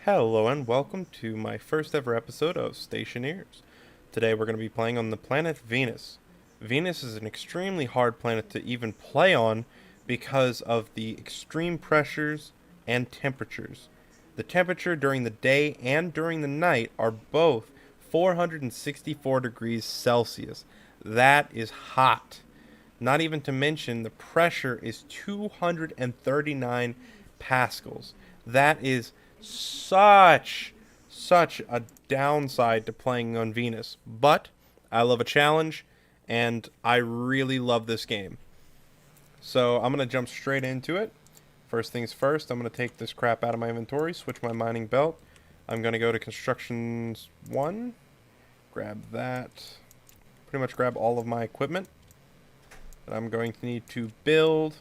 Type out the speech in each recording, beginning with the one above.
Hello and welcome to my first ever episode of Stationeers. Today we're going to be playing on the planet Venus. Venus is an extremely hard planet to even play on because of the extreme pressures and temperatures. The temperature during the day and during the night are both 464 degrees Celsius. That is hot. Not even to mention the pressure is 239 pascals. That is such a downside to playing on Venus. But I love a challenge and I really love this game. So I'm going to jump straight into it. First things first, I'm going to take this crap out of my inventory, switch my mining belt. I'm going to go to constructions 1, grab that, pretty much grab all of my equipment. And I'm going to need to build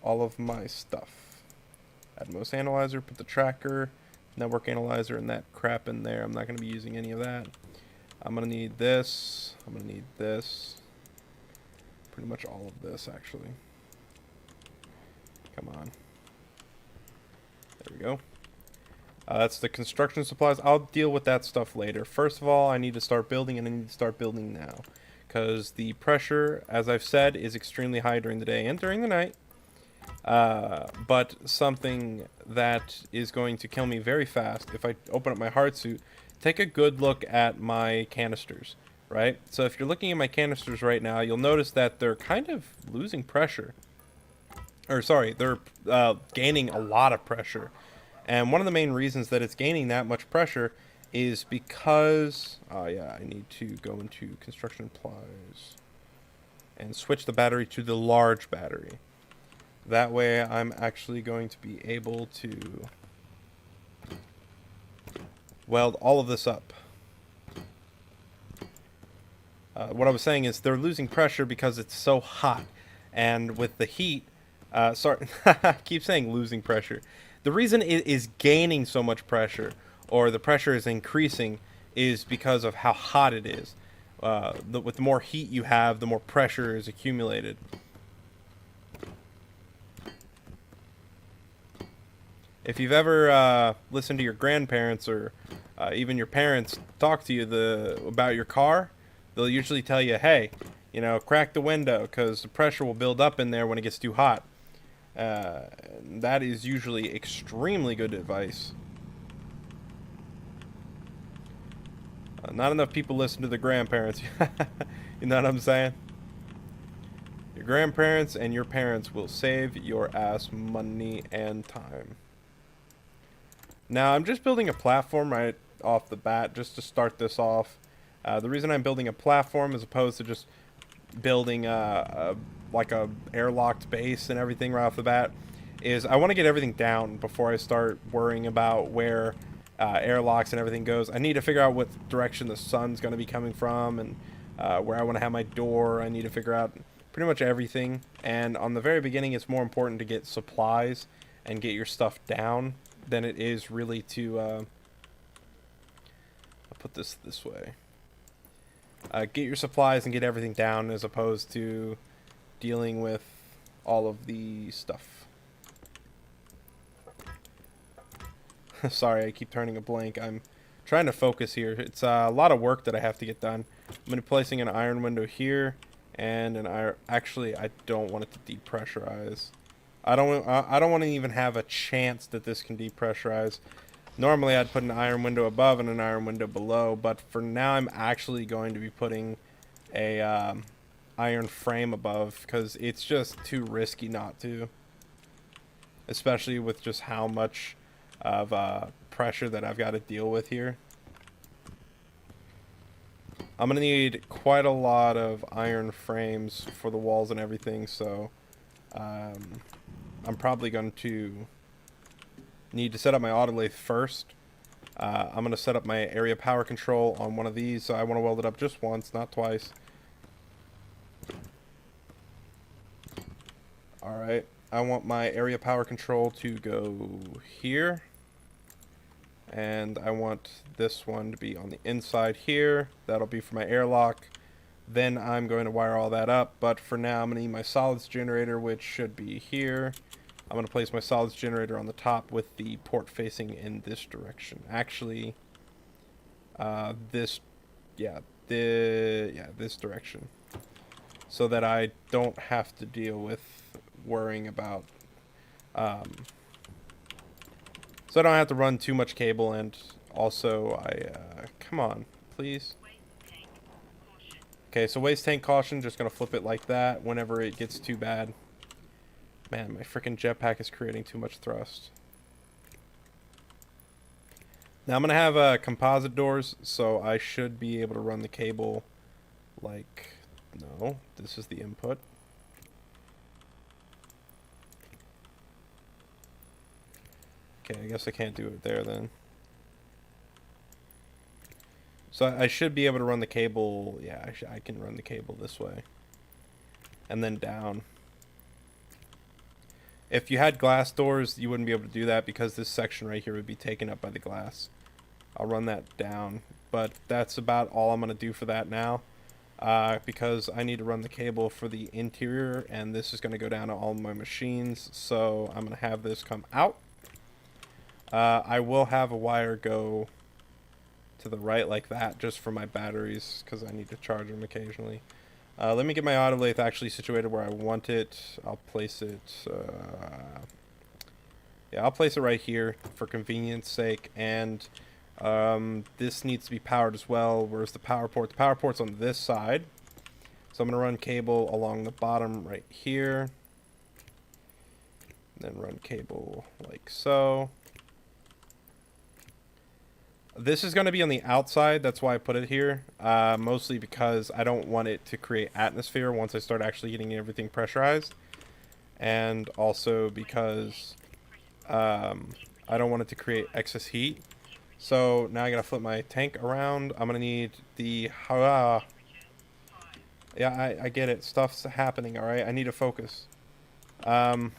all of my stuff. Atmos analyzer, put the tracker, network analyzer, and that crap in there. I'm not going to be using any of that. I'm going to need this. I'm going to need this. Pretty much all of this, actually. Come on. There we go. That's the construction supplies. I'll deal with that stuff later. First of all, I need to start building, and I need to start building now. Because the pressure, as I've said, is extremely high during the day and during the night. But something that is going to kill me very fast if I open up my hard suit, take a good look at my canisters, right? So if you're looking at my canisters right now, you'll notice that they're kind of losing pressure. Or sorry, they're gaining a lot of pressure. And one of the main reasons that it's gaining that much pressure is because, oh yeah, I need to go into construction supplies and switch the battery to the large battery. That way I'm actually going to be able to weld all of this up. What I was saying is they're losing pressure because it's so hot. And with the heat, sorry, I keep saying losing pressure. The reason it is gaining so much pressure, or the pressure is increasing, is because of how hot it is. With the more heat you have, the more pressure is accumulated. If you've ever listened to your grandparents or even your parents talk to you about your car, they'll usually tell you, hey, crack the window because the pressure will build up in there when it gets too hot. That is usually extremely good advice. Not enough people listen to their grandparents. You know what I'm saying? Your grandparents and your parents will save your ass money and time. Now, I'm just building a platform right off the bat just to start this off. The reason I'm building a platform as opposed to just building like a airlocked base and everything right off the bat is I want to get everything down before I start worrying about where airlocks and everything goes. I need to figure out what direction the sun's going to be coming from and where I want to have my door. I need to figure out pretty much everything. And on the very beginning, it's more important to get supplies and get your stuff down than it is really to I'll put this way. Get your supplies and get everything down as opposed to dealing with all of the stuff. Sorry, I keep turning a blank. I'm trying to focus here. It's a lot of work that I have to get done. I'm going to be placing an iron window here and an iron. Actually, I don't want it to depressurize. I don't want to even have a chance that this can depressurize. Normally, I'd put an iron window above and an iron window below, but for now, I'm actually going to be putting a iron frame above because it's just too risky not to. Especially with just how much of pressure that I've got to deal with here. I'm going to need quite a lot of iron frames for the walls and everything, so I'm probably going to need to set up my autolathe first. I'm going to set up my area power control on one of these, so I want to weld it up just once, not twice. Alright, I want my area power control to go here. And I want this one to be on the inside here. That'll be for my airlock. Then I'm going to wire all that up, but for now I'm going to need my solids generator, which should be here. I'm going to place my solids generator on the top with the port facing in this direction. Actually, this, yeah, this direction. So that I don't have to deal with worrying about, so I don't have to run too much cable, and also come on, please. Okay, so waste tank caution, just gonna flip it like that whenever it gets too bad. Man, my freaking jetpack is creating too much thrust. Now I'm gonna have composite doors, so I should be able to run the cable like, no, this is the input. Okay, I guess I can't do it there then. So I should be able to run the cable, yeah, I can run the cable this way. And then down. If you had glass doors, you wouldn't be able to do that because this section right here would be taken up by the glass. I'll run that down, but that's about all I'm going to do for that now. Because I need to run the cable for the interior, and this is going to go down to all my machines, so I'm going to have this come out. I will have a wire go to the right like that, just for my batteries, because I need to charge them occasionally. Let me get my autolathe actually situated where I want it. I'll place it, yeah, I'll place it right here for convenience sake, and this needs to be powered as well. Where's the power port? The power port's on this side. So I'm going to run cable along the bottom right here. Then run cable like so. This is going to be on the outside. That's why I put it here. Mostly because I don't want it to create atmosphere once I start actually getting everything pressurized. And also because I don't want it to create excess heat. So now I gotta flip my tank around. I'm gonna need the yeah, I get it. Stuff's happening, alright? I need to focus. I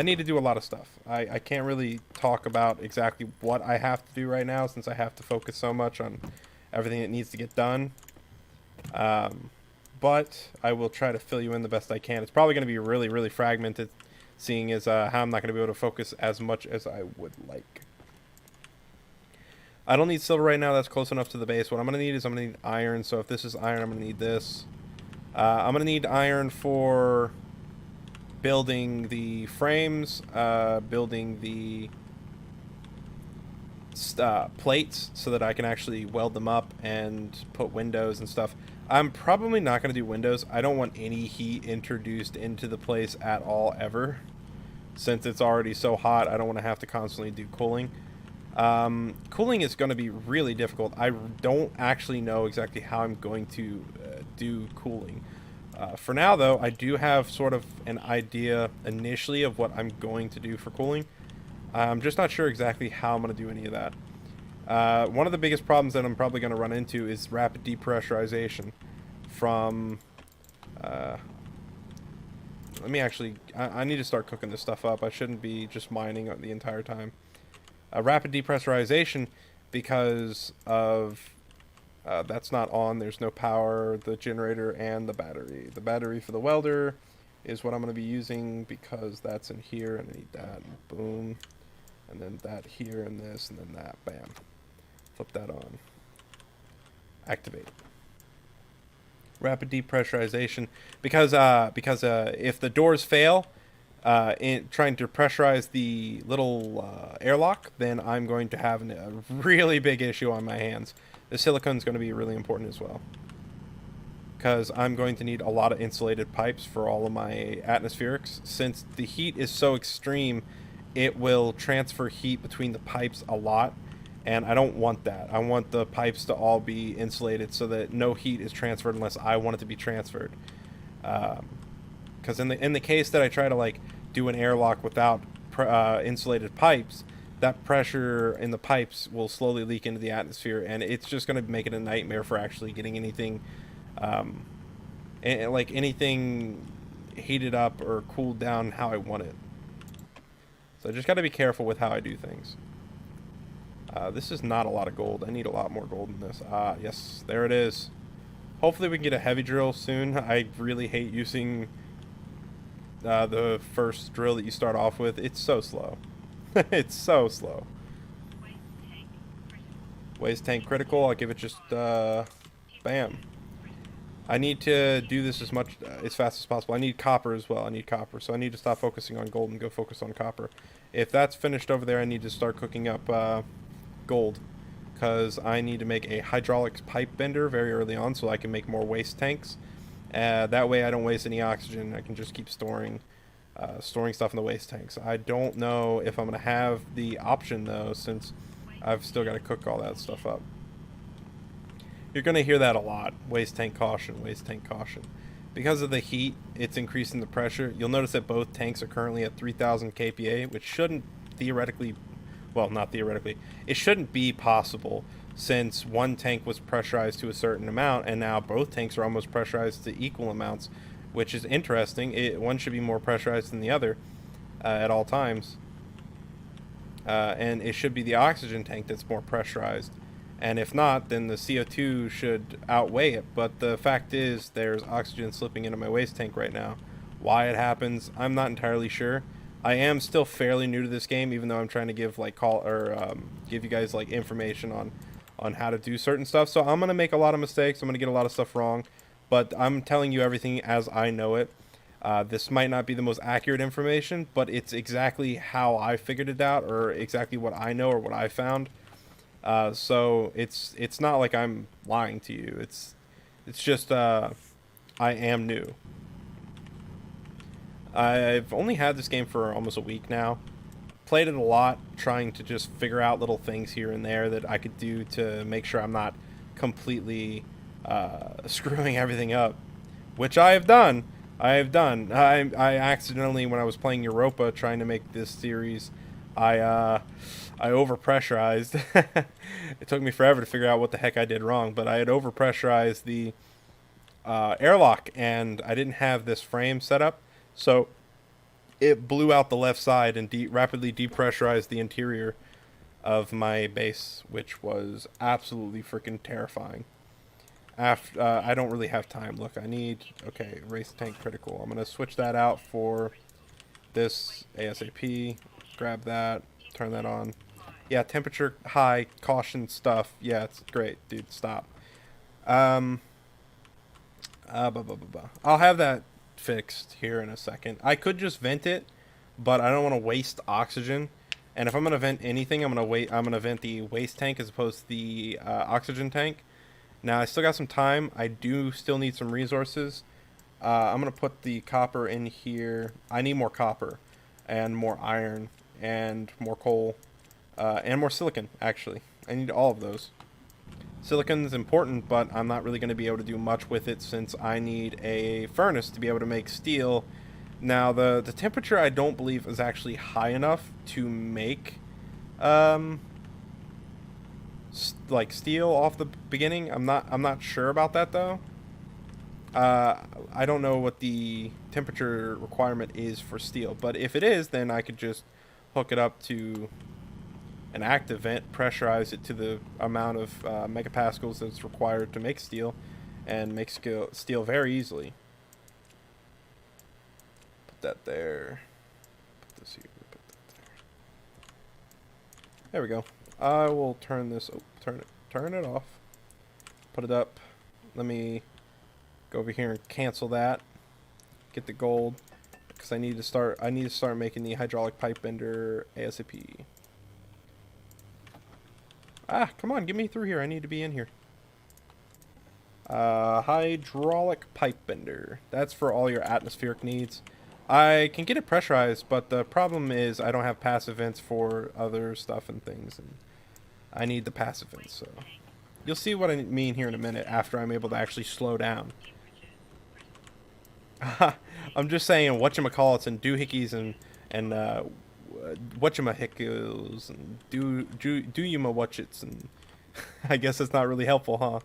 need to do a lot of stuff. I can't really talk about exactly what I have to do right now since I have to focus so much on everything that needs to get done. But I will try to fill you in the best I can. It's probably gonna be really, really fragmented, seeing as how I'm not gonna be able to focus as much as I would like. I don't need silver right now. That's close enough to the base. What I'm going to need is I'm going to need iron. So if this is iron, I'm going to need this. I'm going to need iron for building the frames, building the plates so that I can actually weld them up and put windows and stuff. I'm probably not going to do windows. I don't want any heat introduced into the place at all ever. Since it's already so hot, I don't want to have to constantly do cooling. Cooling is going to be really difficult. I don't actually know exactly how I'm going to do cooling. For now, though, I do have sort of an idea initially of what I'm going to do for cooling. I'm just not sure exactly how I'm going to do any of that. One of the biggest problems that I'm probably going to run into is rapid depressurization from... let me actually... I need to start cooking this stuff up. I shouldn't be just mining the entire time. Rapid depressurization because of that's not on. There's no power, the generator, and the battery. The battery for the welder is what I'm going to be using because that's in here, and I need that, and boom, and then that here, and this, and then that, bam. Flip that on. Activate. Rapid depressurization because if the doors fail, in trying to pressurize the little airlock, then I'm going to have a really big issue on my hands. The silicone is going to be really important as well, because I'm going to need a lot of insulated pipes for all of my atmospherics. Since the heat is so extreme, it will transfer heat between the pipes a lot, and I don't want that. I want the pipes to all be insulated so that no heat is transferred unless I want it to be transferred. Because in the case that I try to like do an airlock without insulated pipes, that pressure in the pipes will slowly leak into the atmosphere, and it's just going to make it a nightmare for actually getting anything, like anything heated up or cooled down how I want it. So I just got to be careful with how I do things. This is not a lot of gold. I need a lot more gold in this. Yes, there it is. Hopefully we can get a heavy drill soon. I really hate using the first drill that you start off with, it's so slow. It's so slow. Waste tank critical. I'll give it just bam. I need to do this as fast as possible. I need copper as well. I need copper, so I need to stop focusing on gold and go focus on copper. If that's finished over there, I need to start cooking up gold, because I need to make a hydraulics pipe bender very early on so I can make more waste tanks. That way I don't waste any oxygen. I can just keep storing stuff in the waste tanks. I don't know if I'm going to have the option, though, since I've still got to cook all that stuff up. You're going to hear that a lot. Waste tank caution, waste tank caution. Because of the heat, it's increasing the pressure. You'll notice that both tanks are currently at 3,000 kPa, which shouldn't theoretically, well, not theoretically, it shouldn't be possible, since one tank was pressurized to a certain amount, and now both tanks are almost pressurized to equal amounts, which is interesting. One should be more pressurized than the other at all times. And it should be the oxygen tank that's more pressurized. And if not, then the CO2 should outweigh it. But the fact is, there's oxygen slipping into my waste tank right now. Why it happens, I'm not entirely sure. I am still fairly new to this game, even though I'm trying to give give you guys like information on how to do certain stuff. So I'm gonna make a lot of mistakes. I'm gonna get a lot of stuff wrong, but I'm telling you everything as I know it. This might not be the most accurate information, but it's exactly how I figured it out, or exactly what I know or what I found. So it's not like I'm lying to you. It's just I am new. I've only had this game for almost a week now. Played it a lot, trying to just figure out little things here and there that I could do to make sure I'm not completely screwing everything up, which I have done. I accidentally, when I was playing Europa, trying to make this series, I overpressurized. It took me forever to figure out what the heck I did wrong, but I had overpressurized the airlock, and I didn't have this frame set up, so it blew out the left side and rapidly depressurized the interior of my base, which was absolutely freaking terrifying. I don't really have time. Look, okay, race tank critical. I'm gonna switch that out for this ASAP. Grab that, turn that on. Yeah, temperature high, caution stuff. Yeah, it's great, dude. Stop. I'll have that fixed here in a second. I could just vent it, but I don't want to waste oxygen. And if I'm gonna vent anything, I'm gonna vent the waste tank as opposed to the oxygen tank. Now I still got some time. I do still need some resources. I'm gonna put the copper in here. I need more copper, and more iron, and more coal, and more silicon. Actually, I need all of those. Silicon's important, but I'm not really going to be able to do much with it since I need a furnace to be able to make steel. Now, the temperature I don't believe is actually high enough to make like steel off the beginning. I'm not sure about that though. I don't know what the temperature requirement is for steel, but if it is, then I could just hook it up to an active vent, pressurize it to the amount of megapascals that's required to make steel, and make steel very easily. Put that there. Put this here. Put that there. There we go. I will turn this. Oh, turn it off. Put it up. Let me go over here and cancel that. Get the gold, because I need to start. I need to start making the hydraulic pipe bender ASAP. Ah, come on, get me through here. I need to be in here. Hydraulic pipe bender. That's for all your atmospheric needs. I can get it pressurized, but the problem is I don't have passive vents for other stuff and things, and I need the passive vents, so you'll see what I mean here in a minute after I'm able to actually slow down. I'm just saying whatchamacallits and doohickeys and whatchamahickles and do you ma watchits, and I guess it's not really helpful, huh?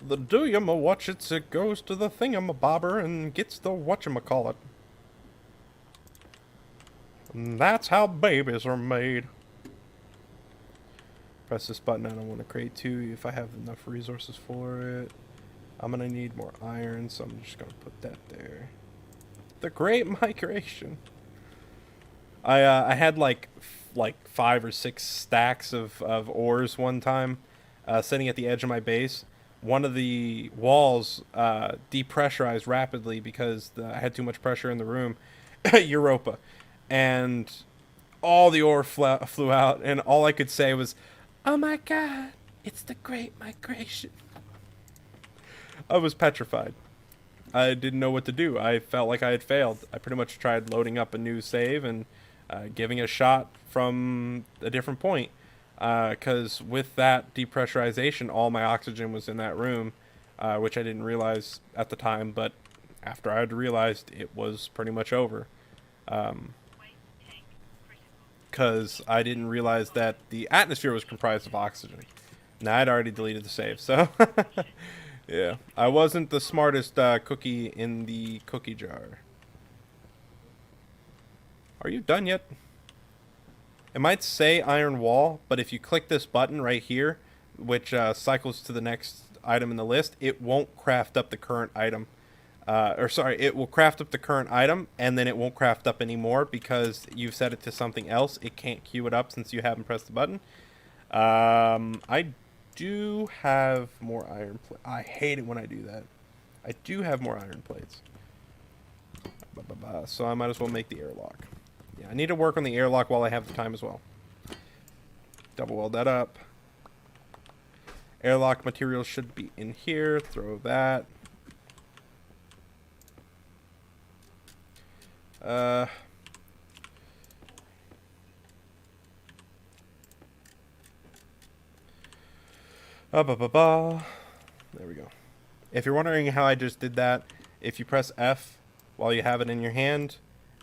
The do you ma watchits, it goes to the thingamabobber and gets the whatchamacallit. And that's how babies are made. Press this button. I don't want to create two if I have enough resources for it. I'm gonna need more iron, so I'm just gonna put that there. The Great Migration. I had like 5 or 6 stacks of ores one time, sitting at the edge of my base. One of the walls depressurized rapidly because I had too much pressure in the room, Europa, and all the ore flew out, and all I could say was, "Oh my God, it's the Great Migration." I was petrified. I didn't know what to do. I felt like I had failed. I pretty much tried loading up a new save and giving a shot from a different point. Because with that depressurization, all my oxygen was in that room, which I didn't realize at the time. But after I had realized, it was pretty much over. Because I didn't realize that the atmosphere was comprised of oxygen. Now I'd already deleted the save, so yeah, I wasn't the smartest cookie in the cookie jar. Are you done yet? It might say iron wall, but if you click this button right here, which cycles to the next item in the list, it won't craft up the current item. Or sorry, it will craft up the current item, and then it won't craft up anymore because you've set it to something else. It can't queue it up since you haven't pressed the button. I do have more iron plates. I hate it when I do that. I do have more iron plates. So I might as well make the airlock. Yeah, I need to work on the airlock while I have the time as well. Double weld that up. Airlock materials should be in here. Throw that. There we go. If you're wondering how I just did that, if you press F while you have it in your hand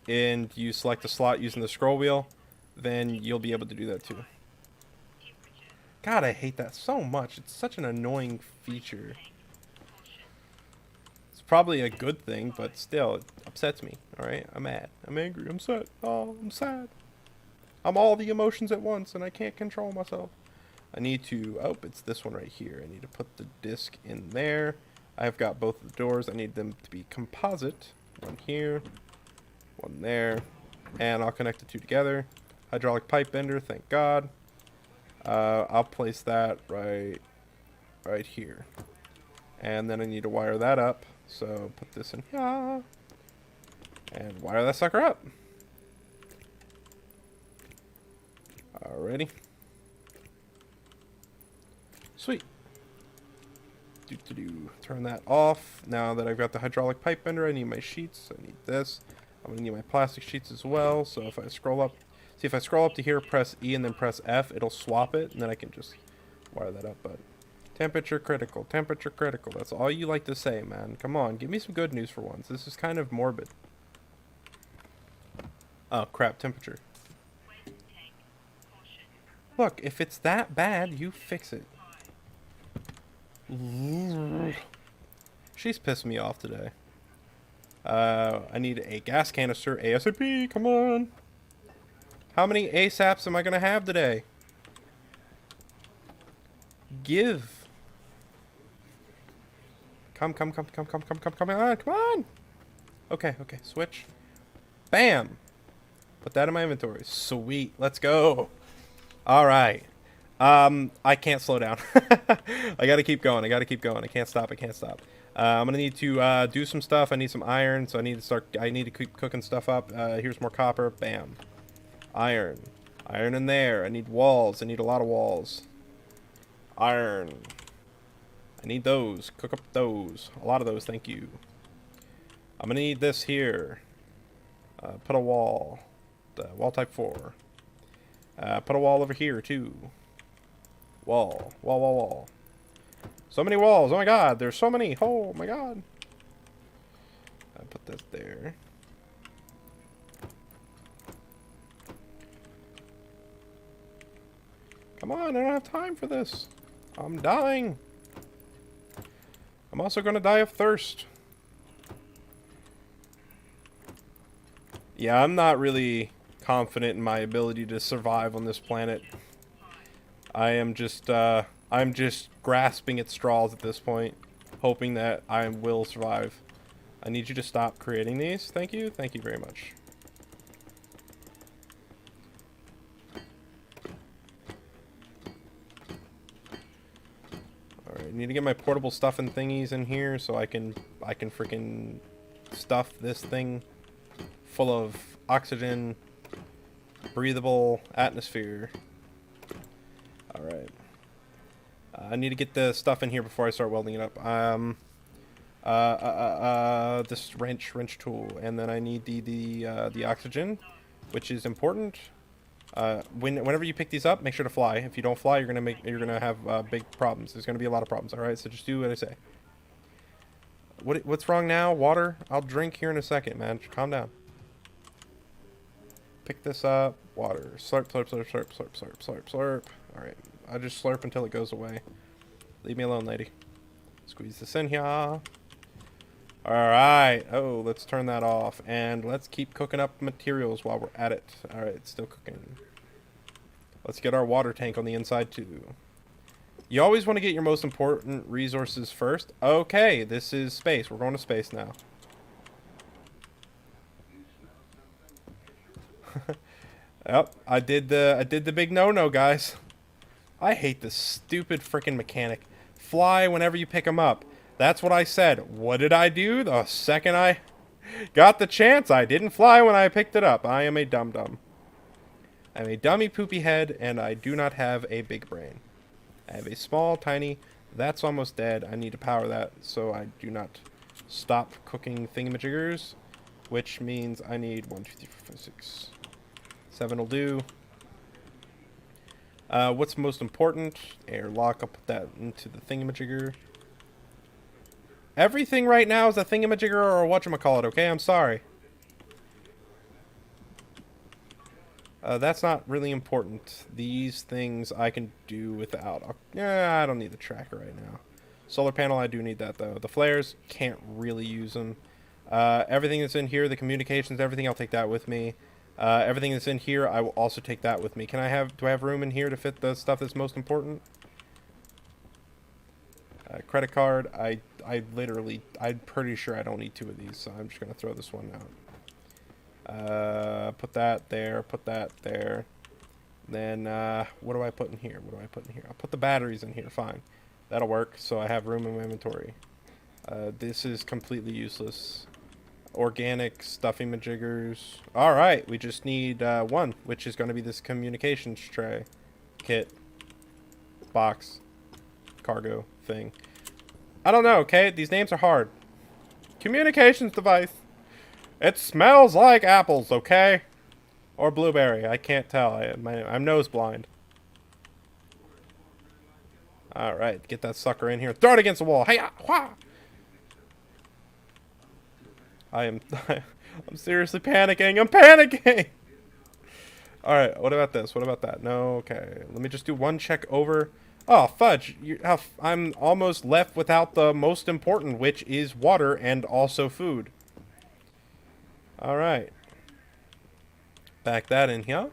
and you select a slot using the scroll wheel, then you'll be able to do that too. God, I hate that so much. It's such an annoying feature. It's probably a good thing, but still, it upsets me. Alright? I'm mad. I'm angry. I'm sad. Oh, I'm sad. I'm all the emotions at once, and I can't control myself. I need to... Oh, it's this one right here. I need to put the disc in there. I've got both of the doors. I need them to be composite. One here. One there. And I'll connect the two together. Hydraulic pipe bender, thank God. I'll place that right here. And then I need to wire that up. So put this in here. And wire that sucker up. Alrighty. Sweet. Turn that off. Now that I've got the hydraulic pipe bender, I need my sheets. I need this. I'm gonna need my plastic sheets as well. So if I scroll up, see if I scroll up to here, press E and then press F, it'll swap it, and then I can just wire that up. But temperature critical, temperature critical. That's all you like to say, man. Come on, give me some good news for once. This is kind of morbid. Oh crap, temperature. Look, if it's that bad, you fix it. She's pissing me off today. I need a gas canister ASAP. Come on. How many ASAPs am I going to have today? Give. Come on. Come on. Okay. Switch. Bam. Put that in my inventory. Sweet. Let's go. All right. I can't slow down. I gotta keep going. I can't stop. I'm gonna need to do some stuff. I need some iron, so I need to keep cooking stuff up. Here's more copper. Bam. Iron in there. I need walls. I need a lot of walls. Iron. I need those. Cook up those. A lot of those, thank you. I'm gonna need this here. Put a wall. Wall type 4. Put a wall over here too. Wall. So many walls. Oh my god, there's so many. Oh my god. I put this there. Come on, I don't have time for this. I'm dying. I'm also gonna die of thirst. Yeah, I'm not really confident in my ability to survive on this planet. I'm just grasping at straws at this point. hoping that I will survive. I need you to stop creating these. Thank you. Thank you very much. Alright, I need to get my portable stuffing thingies in here so I can freaking stuff this thing full of oxygen, breathable atmosphere. Alright. I need to get the stuff in here before I start welding it up. This wrench tool, and then I need the oxygen, which is important. Whenever you pick these up, make sure to fly. If you don't fly, you're gonna have big problems. There's gonna be a lot of problems. All right, so just do what I say. What's wrong now? Water? I'll drink here in a second, man. Calm down. Pick this up. Water. Slurp, slurp, slurp, slurp, slurp, slurp, slurp, slurp. All right, I just slurp until it goes away. Leave me alone, lady. Squeeze this in here. Alright, oh, let's turn that off, and let's keep cooking up materials while we're at it. Alright, it's still cooking. Let's get our water tank on the inside, too. You always want to get your most important resources first. Okay, this is space. We're going to space now. Yep, I did the big no-no, guys. I hate this stupid freaking mechanic. Fly whenever you pick them up. That's what I said. What did I do? The second I got the chance, I didn't fly when I picked it up. I am a dum-dum. I'm a dummy poopy head, and I do not have a big brain. I have a small, tiny... That's almost dead. I need to power that so I do not stop cooking thingamajiggers, which means I need 1, 2, 3, 4, 5, 6, 7 will do. What's most important? Airlock. I'll put that into the thingamajigger. Everything right now is a thingamajigger or a whatchamacallit, okay? I'm sorry. That's not really important. These things I can do without. I don't need the tracker right now. Solar panel, I do need that, though. The flares, can't really use them. Everything that's in here, the communications, everything, I'll take that with me. Everything that's in here, I will also take that with me. Do I have room in here to fit the stuff that's most important? Credit card, I'm pretty sure I don't need 2 of these, so I'm just going to throw this one out. Put that there, put that there. Then, what do I put in here? I'll put the batteries in here, fine. That'll work, so I have room in my inventory. This is completely useless. Organic stuffing majiggers. Alright, we just need 1, which is going to be this communications tray. Kit. Box. Cargo thing. I don't know, okay? These names are hard. Communications device. It smells like apples, okay? Or blueberry. I can't tell. I'm nose blind. Alright, get that sucker in here. Throw it against the wall. Hey, I'm seriously panicking. I'm panicking! Alright, what about this? What about that? No, okay. Let me just do 1 check over. Oh, fudge. I'm almost left without the most important, which is water and also food. Alright. Back that in here.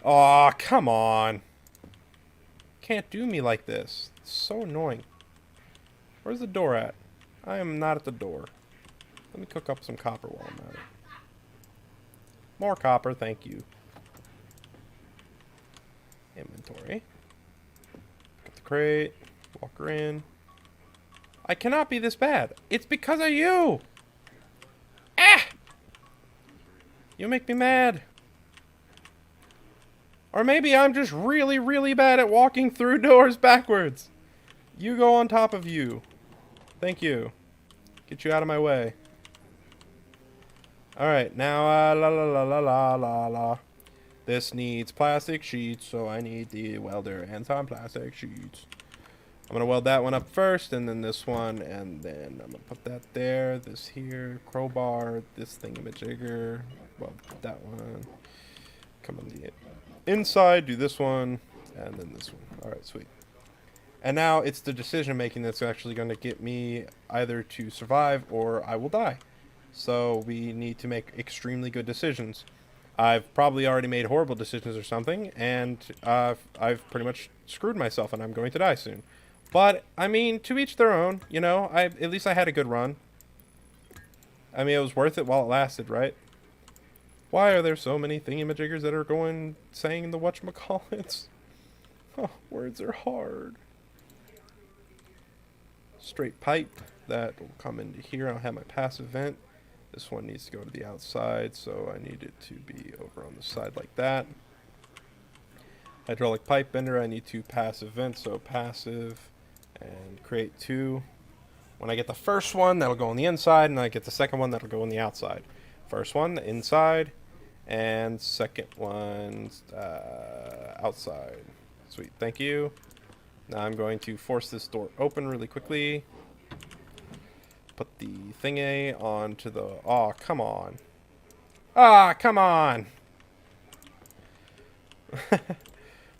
Aw, come on. Can't do me like this. It's so annoying. Where's the door at? I am not at the door. Let me cook up some copper while I'm at it. More copper, thank you. Inventory. Get the crate. Walk her in. I cannot be this bad. It's because of you! Ah! You make me mad. Or maybe I'm just really, really bad at walking through doors backwards. You go on top of you. Thank you. Get you out of my way. Alright, now, la la la la la la la. This needs plastic sheets, so I need the welder and some plastic sheets. I'm going to weld that one up first, and then this one, and then I'm going to put that there, this here, crowbar, this thingamajigger, weld that one. Come on the inside, do this one, and then this one. Alright, sweet. And now it's the decision making that's actually going to get me either to survive or I will die. So we need to make extremely good decisions. I've probably already made horrible decisions or something, and I've pretty much screwed myself and I'm going to die soon. But, I mean, to each their own, you know? At least I had a good run. I mean, it was worth it while it lasted, right? Why are there so many thingamajiggers that are saying the whatchamacallits? Oh, words are hard. Straight pipe. That will come into here. I'll have my passive vent. This one needs to go to the outside, so I need it to be over on the side like that. Hydraulic pipe bender, I need 2 passive vents, so passive and create 2. When I get the first one, that'll go on the inside, and I get the second one, that'll go on the outside. First one, the inside, and second one, outside. Sweet, thank you. Now I'm going to force this door open really quickly. Put the thingy onto the... Aw, come on. Ah, come on!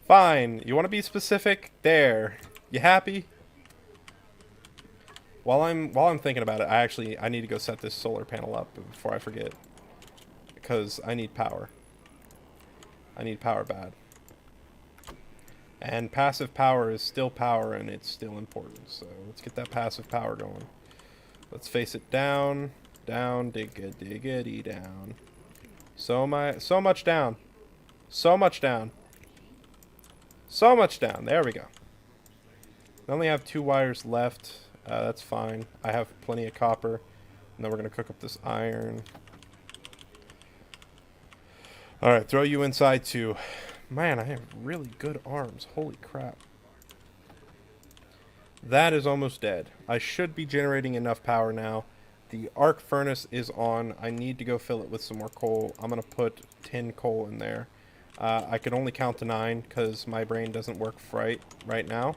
Fine. You want to be specific? There. You happy? While I'm thinking about it, I need to go set this solar panel up before I forget. Because I need power. I need power bad. And passive power is still power, and it's still important. So let's get that passive power going. Let's face it down, down, diggity down. So much down. So much down. So much down. There we go. I only have 2 wires left. That's fine. I have plenty of copper. And then we're going to cook up this iron. Alright, throw you inside too. Man, I have really good arms. Holy crap. That is almost dead. I should be generating enough power now. The arc furnace is on. I need to go fill it with some more coal. I'm going to put 10 coal in there. I could only count to 9 because my brain doesn't work right now.